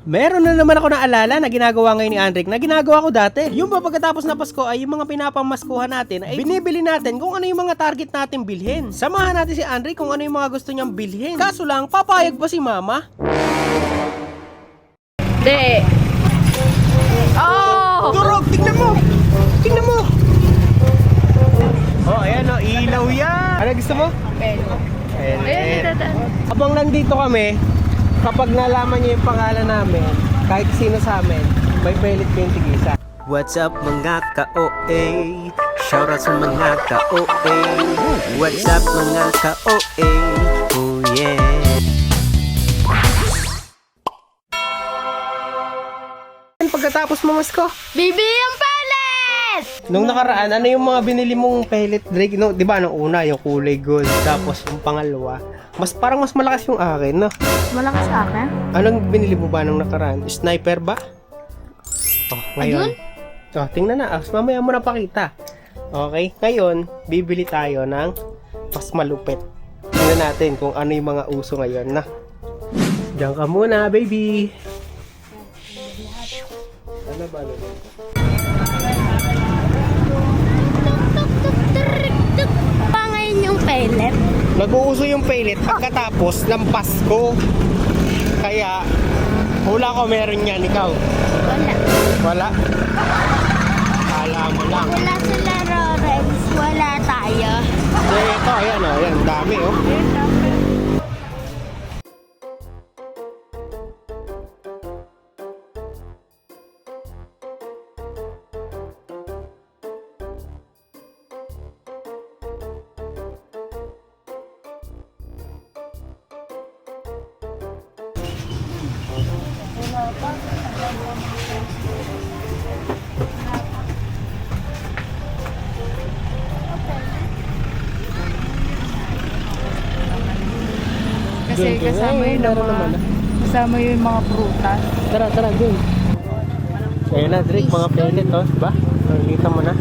Meron na naman ako naalala na ginagawa ngayon ni Andrick na ginagawa ko dati. Yung ba pagkatapos na Pasko ay yung mga pinapamaskuhan natin ay binibili natin kung ano yung mga target natin bilhin. Samahan natin si Andrick kung ano yung mga gusto niyang bilhin. Kaso lang, papayag ba si mama? Hindi. Oh! Durog! Tignan mo! Tignan mo! Oh, ayan o. Ilaw yan! Ano gusto mo? Ayan, Habang nandito kami, kapag nalaman niyo yung pangalan namin, kahit sino sa amin, may pellet 20 gisa. What's up mga ka-OA? Shoutout sa mga ka-OA. What's up mga ka-OA? Oh yeah. Pagkatapos mamasko, Bibi yung palet! nung nakaraan, ano yung mga binili mong pellet Drake? No, di ba, nung una, yung kulay gold, tapos yung pangalawa, parang mas malakas yung akin, no? Malakas sa akin? Anong binili mo ba nung nakaraan? Sniper ba? Oh, ngayon. Oh, tingnan na. Mamaya mo na pakita. Okay? Ngayon, bibili tayo ng mas malupit. Tingnan natin kung ano yung mga uso ngayon na. Diyan ka muna, baby. Ano ba? Pa ngayon yung pellet? Nag-uuso yung pellet pagkatapos ng Pasko. Kaya, hula ko meron yan. Ikaw? Wala. Wala? Kala mo lang. Wala sila Lawrence. Wala tayo. Ito, ayan o. Ayan, dami o. Kasi kasama yun ang mga, kasama yun mga prutas. Tara, tara, dun. Ayan na, Drake, mga pellet, oh, diba? Nakikita mo na.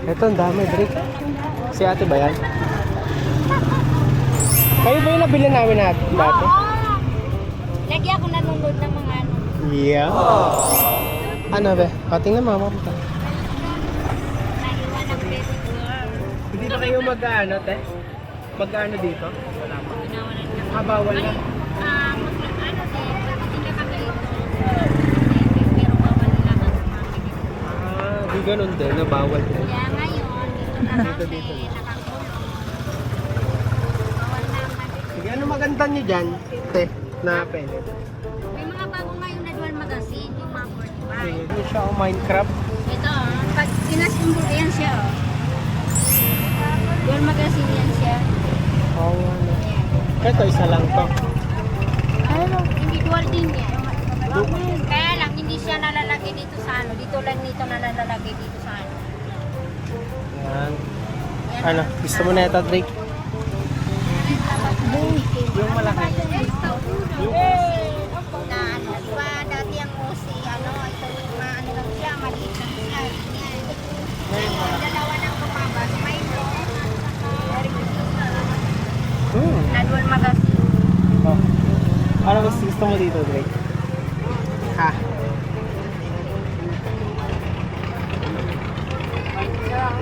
Ito, ang dami, Drake. Si ate ba yan? Kayo ba yung nabili namin natin dati? Lagi ako nanonood ng mga ano. Yeah. Ano ba? Pating na mama ko. Naiwan ng baby girl. Hindi na kayo mag-ano, te? Mag-ano dito? Wala pa. Pinawalan ka. Bawal na. Ano din, hindi na kami ito. Pero bawal nila ng sumamig. Di ganun din, na bawal din. Kaya ngayon, dito na kami, Dito. nakakulong. Bawal naman. Sige, ano maganda nyo dyan, te, na pellet? May mga bago ngayon na dual magazine, yung mga 45. Sige, hindi siya o Minecraft. Ito, pag pinasimbol yan siya, oh. Dual magazine yan siya. Oo, ano. Ito, isa lang to. Ano? Hindi dual din yan. Kaya lang, hindi siya nalalagay dito sa ano. Dito lang nito nalalagay dito sa ano. Yan. Yan Ano, ang- gusto mo na ito, Drake? Yung malaki. Yung na ano, diba dati ang OC, ano, ito yung ano lang siya, maliit lang siya. Yan. Dalawa ng kumabas, may ito. Na dual magazine. Oh. Ano gusto mo dito, Drake? Ha?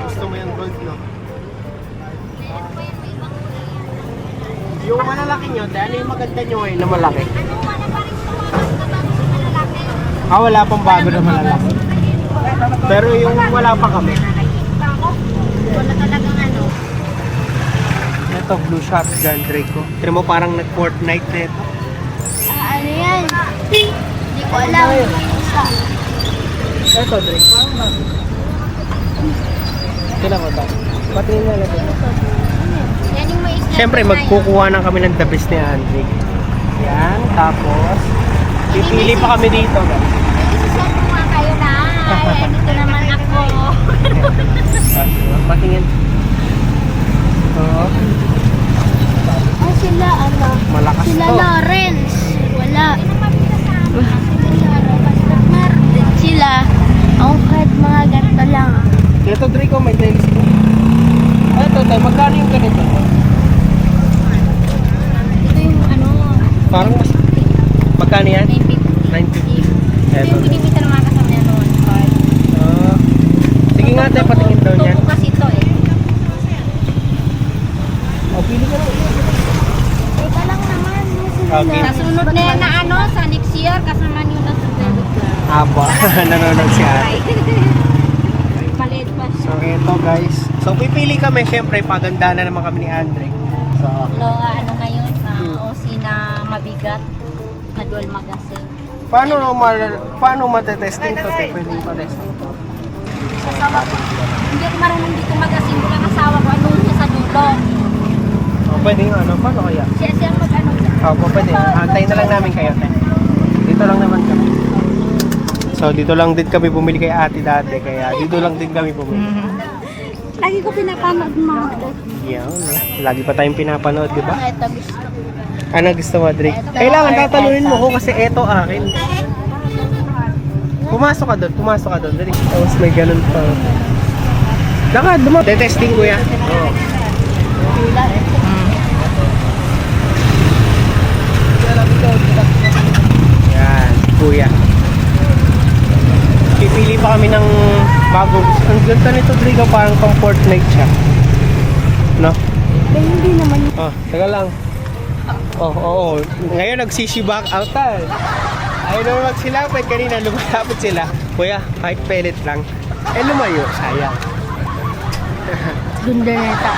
Gusto mo yung gold, no? Meron pa yung may ibang kulay. Yung malalaki nyo, ano yung maganda nyo ngayon na malaki? Ano, wala pa rin sumabas na bago sa malalaki. Wala pang bago na malalaki. Pero yung wala pa kami. Wala talagang ano. Ito, blue shotgun, Drake ko. Tira mo parang nag-Fortnite na ito. Ano yan? Hindi ko alam. Ito, Drake. Kailan ko ba? Patingin na natin. Yan yung may isla. Siyempre, magkukuha na kami ng the best ni Andre. Yan, tapos pipili pa kami dito. Isisend mo nga kayo na. Ay, dito naman ako. Patingin. Oo. Ay, sila ano? Malakas Sila to. Lawrence. Wala. Meron din sila. Ako kahit mga ganito lang. Ito, Draco, may telescope. Ito, tayo, magkano yung ganito? Magkano yan? 950. 950. Ito yung binibita ng mga kasama niya noon. Sige nga tayo, patingin daw niyan. Tubo kasi ito eh. O, pili ka lang. Ito lang naman. Okay. Sa sunod na yan na ano, sa next year, kasama niyo na sa David Club. Aba, nanonood si ate. Maliit pa siya. So, eto guys. So, pipili kami. Siyempre, paganda na naman kami ni Andre. So, Ano ngayon, OC na mabigat, na dual magazine. paano matetesting to? Pwede pa-testing to. Kasawa ko. Hindi ako marunong dito magazine. Wala kasawa ko. Ano siya sa dulo. O, pwede nga, ano? Paano kaya? Siya mag-ano siya. Opo, pwede. Antayin na lang namin kayo. Dito lang naman kami. So, dito lang din kami bumili kay ate dati. Kaya dito lang din kami bumili. Lagi ko pinapanood mga. Yan, no? Lagi pa tayong pinapanood, di ba? Ito gusto. Ano gusto mo, Drake? Kailangan tatalunin mo ko kasi eto akin. Pumasok ka doon, Drake. Tapos may ganun pa. Lakad, dumo. Tetesting ko yan. Oo. Yan, kuya. Pipili pa kami ng bagong. Ang ganda nito, Drake. Parang pang Fortnite siya. No? Hindi naman. Oh, taga lang. Oo. Ngayon nagsisibak out tayo. Ayaw naman magsilapit. Kanina lumalapit sila. Kuya, kahit pellet lang. Eh lumayo, sayang. Dunderneta.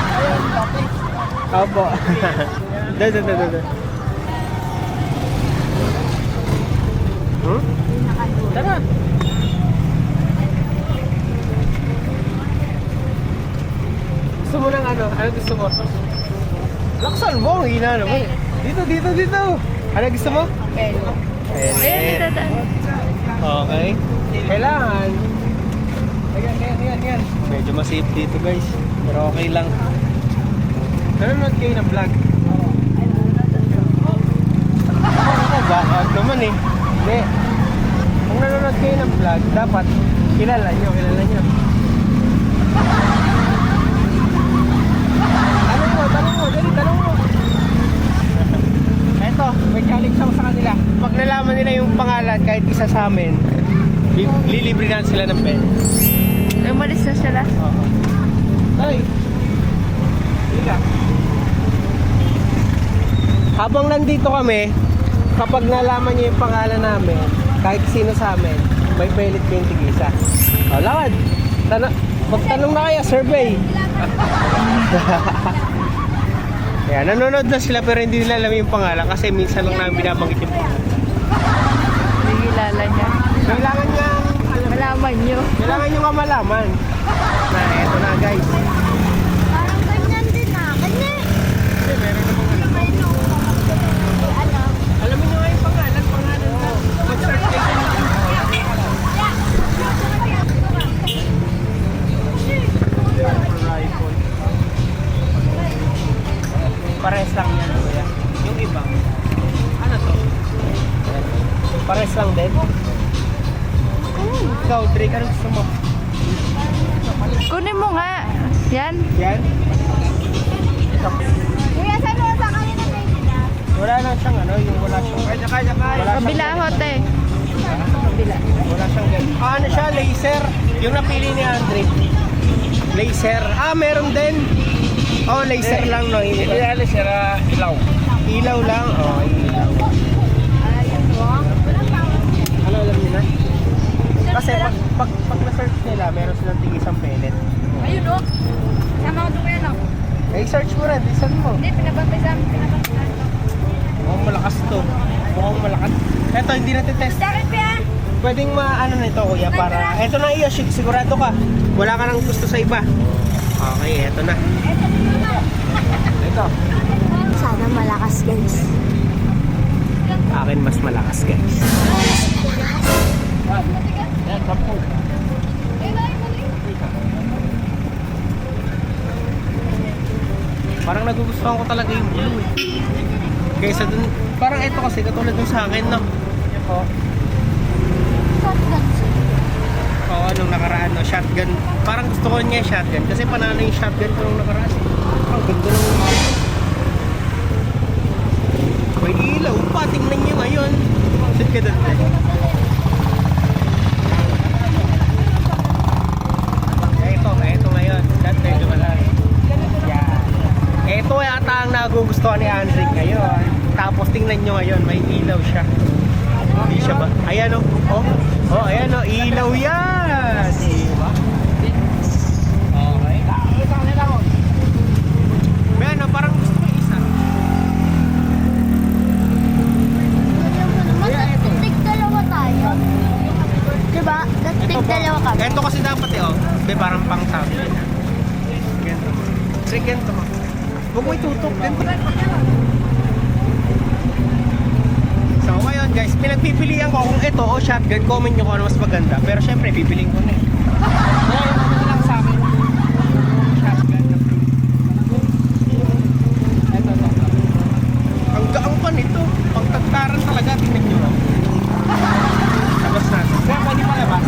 Opo. Da. Tara. Gusto mo ng ano? Ano gusto mo? Laksan mo, ang hina naman. Dito. Ano gusto mo? Pellet. Okay. Kailangan. Yan. Medyo masip dito guys. Pero okay lang. Nanonood kayo ng vlog? Baka naman eh. Hindi. Kung nanonood kayo ng vlog, dapat kilala nyo. Tanong mo. Eto, may challenge ako sa kanila. Pag nalaman nila yung pangalan, kahit isa sa amin, lilibre na sila ng pen. Umalis na sila. Oo. Ay! Higa. Habang nandito kami, kapag nalaman niyo yung pangalan namin, kahit sino sa amin, may pellet 20 isa. O, lakad! Magtanong na kaya, survey! Kaya nanonood na sila pero hindi nila alam yung pangalan kasi minsan lang namin binabanggit yung pangalan. Hindi kilala niya. Kailangan niya Malaman niyo. Kailangan nyo nga malaman na eto na guys. Parang ganyan din na. Kanya. Kasi meron namang ano. Alamin nyo nga yung pangalan na. Mag-search kayo. Pares lang yan, kuya. Yung iba. Ano to? Pares lang din. Ikaw, Drake, ano gusto mo? Kunin mo nga. Yan. Yan? Kuya, saan mo sa kanina kayo nila? Wala na siyang ano, yung wala siyang... Kaya. Kabila hote. Kabila. Wala siyang ganyan. Ano siya, laser. Yung napili ni Andre. Laser. Meron din. Laser lang, no? Laser, ilaw. Ilaw lang? Ilaw. Ayun mo. Ano alam niyo na? Kasi pag na-search nila, meron silang tigisang pellet. Ayun o. Sama ko doon yan o. Search mo rin, lisan mo. Hindi, pinababasa. Mukhang malakas to. Mukhang malakas. Eto, hindi natin test. Bakit pa? Pwedeng maano nito, kuya, para... Eto na iyo, sigurado ka. Wala ka nang gusto sa iba. Okay, eto na. Ito. Sana malakas guys. Akin mas malakas, guys. Yan, 10. Parang nagugustuhan ko talaga yung blue eh. Kaysa dun, parang ito kasi katulad dun sa akin, no? Oo. Oo, nung nakaraan, no? Shotgun. Parang gusto ko niya yung shotgun. Kasi panalo yung shotgun ko nung nakaraan. Ang ganda nung may ilaw pa, tingnan nyo ngayon. yata ang nagugustuhan ni Andre ngayon. Tapos tingnan nyo ngayon, may ilaw siya. Hindi siya ba? Ayan o. Oh, ayan o. Ilaw yan. Diba? Okay. May ano, parang gusto ko isa. Tig-dalawa tayo. Diba? Tig-dalawa kami. Ganito kasi dapat eh, oh. Be, parang pang sabi. Ganito. Kasi ganito mo. Huwag mo itutok. Ganito. So ngayon guys, pinagpipilian ko kung ito o shotgun. Comment nyo kung ano mas maganda. Pero syempre, pipiliin ko na eh. Ngayon, ano lang sa akin? Shotgun na blue. Ito. Ang gaang pa nito. Pang tagtaran talaga. Tingnan nyo. Labas natin. Kaya pwede malabas.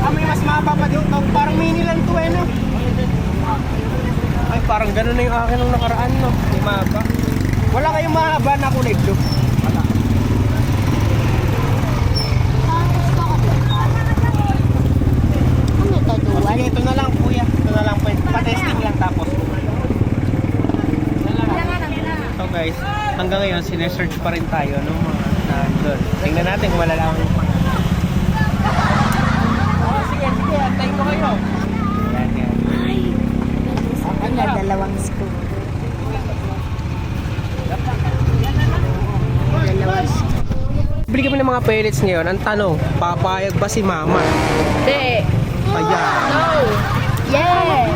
May mas mahaba pa dito. Parang mini lang to eh, no? Ay, parang ganun na yung akin nung nakaraan, no? May mahaba. Wala kayong mahaba na kulay blue. Wala. Ano ito, duwan? Sige, ito na lang, kuya. Ito na lang, pa-testing lang tapos. So guys, hanggang ngayon, sinesearch pa rin tayo, no? Mga nandun. Tingnan natin kung malalaman yung pangalan. Sige, antayin ko kayo. Yan. Ano, dalawang scoop. Dalawang scoop. Bili kami ng mga pellets ngayon. Ang tanong, papayag ba si mama? Hindi. Ayan. No. Yeah.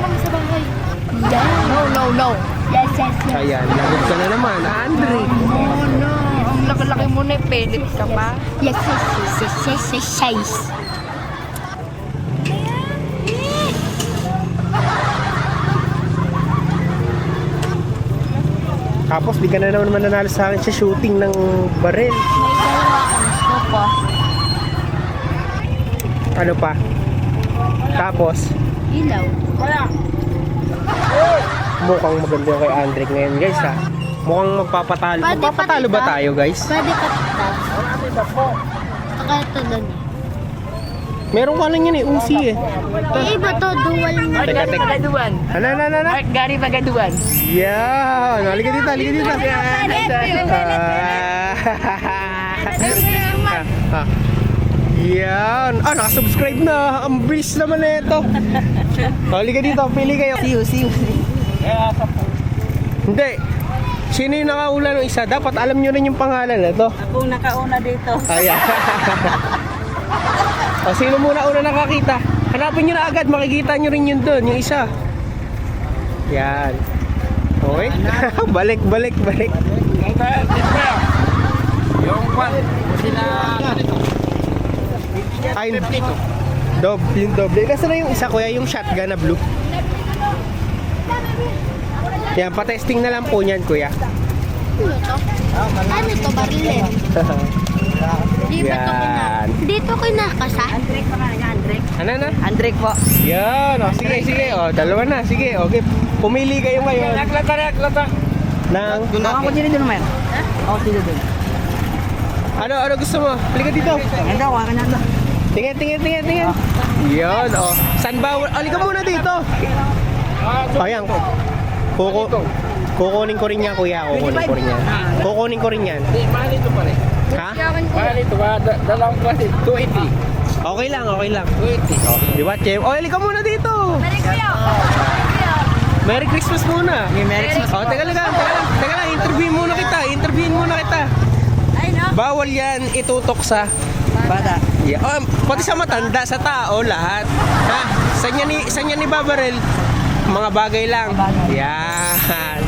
No. Yes. Ayan, lagot ka na naman. Andre. Oh no, ang laki-laki mo na pelit ka pa. Yes. Tapos, di ka na naman mananalo sa akin sa shooting ng baril. May dalawa akong scoop, oh. Ano pa? Tapos, Ilaw. mukhang maganda yung kay Andre ngayon, guys, ha? Mukhang magpapatalo. Pwede Magpapatalo pa ba dito? tayo, guys? Pwede ka tita. Saka ito doon. Meron ka lang yan eh, Uzi eh. Eh, iba to, dual mo. Teka. Magaduan. Ano? Mark Gary Magaduan. Yan! Halika dito. Yan! Nakasubscribe na! Ang bilis naman na ito! Halika dito, pili kayo. See you. Hindi. Sino yung nakaula ng isa? Dapat alam nyo rin yung pangalan na to. Akong nakauna dito. Ayan. O, sino muna una nakakita? Hanapin nyo na agad, makikita nyo rin yun doon, yung isa. Yan. Okay? balik. Yung kwan, sila Ay, yung doble. Kasi na yung isa, kuya, yung shotgun na blue. Yan, pa-testing na lang po niyan, kuya. Ano to? Ano to, baril eh? Di ba to Yan. Dito kinakasa? Andrek pa nga, Andrek. Ano na? Andrek po. Yan, o, sige. O, dalawa na, sige. Okay, pumili kayo ngayon. Naklata. Ng, Ako dito doon man. Ako dito doon. ano gusto mo? Halika dito. Ito, wala ka na ito. Tingin. Yan, o. Saan ba? Halika muna dito. Ayan. Kukunin ko rin yan, kuya. Kukunin ko rin yan. Hindi, mahal ito pa rin. Ha? Mahal ito, dalawang klase, 280. Okay lang. 280. Di ba, Chem? O, halika muna dito. Merry Christmas muna. Merry Christmas. O, teka lang. Interviewin muna kita. Ay, no? Bawal yan itutok sa... Bata. Yeah. Oh, pati sa matanda, sa tao, lahat. Ha? Saan yan ni Babarel? Mga bagay lang. Yan.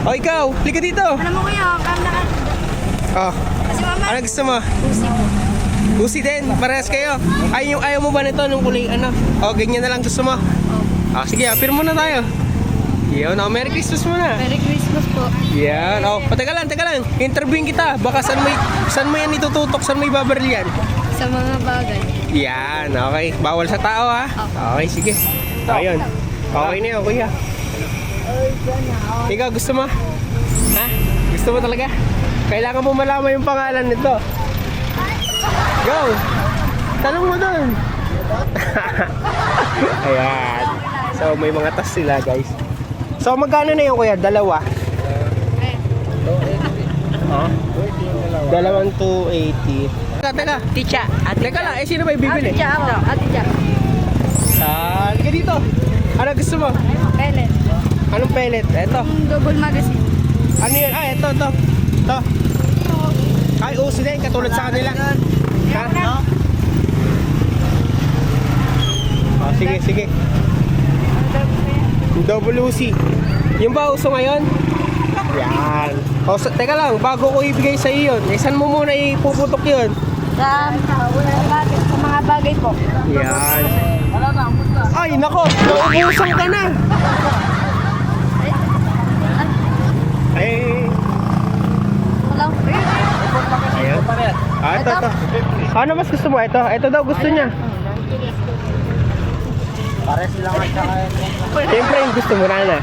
O, ikaw, halika dito. Alam mo kuya, kam na Oh, kasi mama, ano gusto mo? Uzi din, parehas kayo. Ayaw mo ba nito nung kulay ano? O, ganyan na lang gusto mo? Sige, apir muna tayo. Yun, Merry Christmas muna. Merry Christmas po. Yan, teka lang. Interviewin kita. Baka saan mo yan itututok? Saan mo ibabaril yan? Sa mga bagay. Yan, okay. Bawal sa tao, ha? Okay, sige. Ayun. Okay na yun, kuya. Ikaw, gusto mo? Ha? Gusto mo talaga? Kailangan mo malaman yung pangalan nito. Go! Tanong mo dun. Ayan. So, may mga tas sila, guys. So, magkano na yun, kuya? Dalawa? Oh. Dalawang 280. Teka. Ticha. Teka lang, sino ba yung bibili? Ticha ako. Ticha. Halika dito. Ano gusto mo? Pellet. Anong pellet? Eto. Double magazine. Ano yun? Ito. Ito. Ay, uso din. Katulad sa kanila. Ha? Oh, sige. Double Uzi. Yung ba uso ngayon? Yan. O, teka lang, bago ko ibigay sa iyo yun, saan mo muna ipuputok yun? Sa mga bagay po. Yan. Ay, nako, naubusan ka na. Ay. Walang free. Ayan. Ito. Ano mas gusto mo? Ito daw gusto niya. Pares lang at saka Siyempre yung gusto mo na.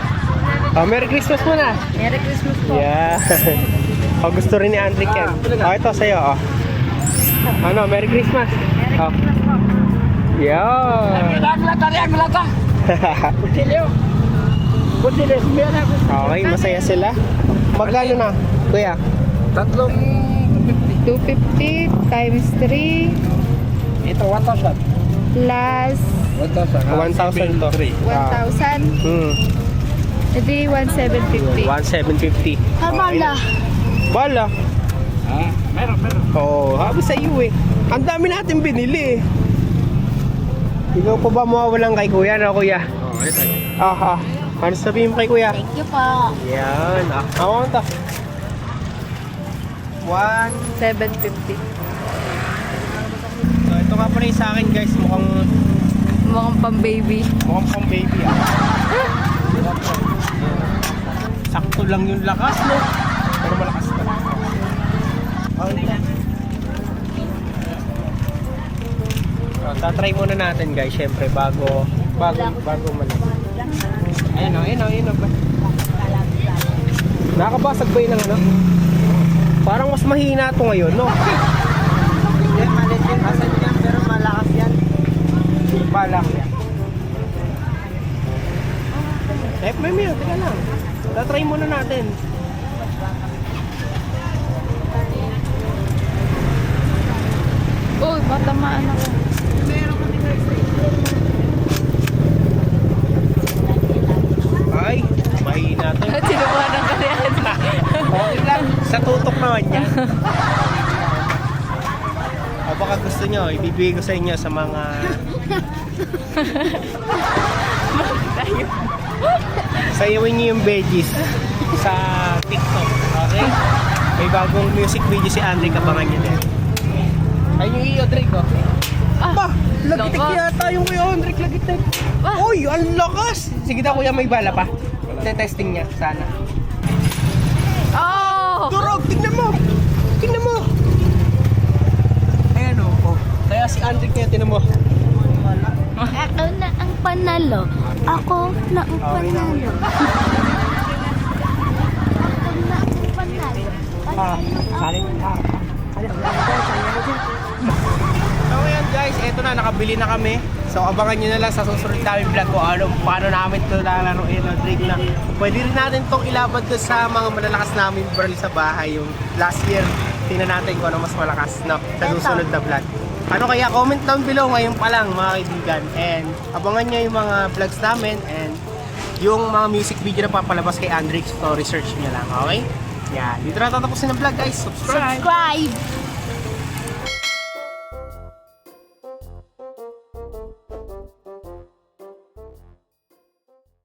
Oh, Merry Christmas muna. Merry Christmas po. Yeah. Oh, gusto rin ni Andrick yan. Oh, ito sa'yo, oh. Ano, Merry Christmas. Oh. Yeah. Okay, masaya sila. Magkano na, kuya? tatlong 250 times 3 ito 1,000. plus 1,000 to. 1,000. Edi 1,750. 1,750. Kamala. Bala. Meron. Oo, habi sa iyo eh. Ang dami natin binili eh. Ikaw pa ba mawawalan kay kuya na kuya? Oh, ito. Aha. Ano sabihin mo kay kuya? Thank you po. Yan. Ako to. 750. So ito nga pala yung sa akin guys. Mukhang pang baby. Mukhang pang baby ah. Sakto lang yung lakas no. Pero malakas na. Tatry muna natin guys, syempre bago man. Ayun o. Nakakabasag ba yun ng ano? Parang mas mahina ito ngayon, no? Hindi, malit yung asan yan, pero malakas yan. Balak yan. May teka lang. Tatry muna natin. Oh, matamaan ako. Ay, mahina ito. Sinukuha ng kalihan. Okay lang, sa tutok naman yan. O baka gusto nyo, ibibigay ko sa inyo sa mga... Sayawin nyo yung veggies sa TikTok, okay? May bagong music video si Andre, kabangan nyo din. Ayun yung iyo, Drake, oh. Ba, lagitik lakas. yata yung kuya Andre, lagitik. Uy, ang lakas! Sige na kuya, may bala pa. Testing niya, sana. Oh! Durog, tingnan mo! Tingnan mo! Ayan o. Kaya si Andre kaya tinan mo. Ako na ang panalo. Ako na ang panalo. Ako na ang panalo. So ayan guys, eto na, nakabili na kami. So abangan nyo na lang sa susunod namin vlog ko paano namin ito lalaroin o drink na. Pwede rin natin itong ilabad ko sa mga malalakas namin baril sa bahay. Yung last year, tingnan natin kung ano mas malakas na sa susunod na vlog. Ano kaya, comment down below ngayon pa lang mga kaibigan. And abangan nyo yung mga vlogs namin and yung mga music video na papalabas kay Andrix. So research nyo lang, okay? Yeah, dito na tatapusin ang vlog guys. Subscribe! Subscribe!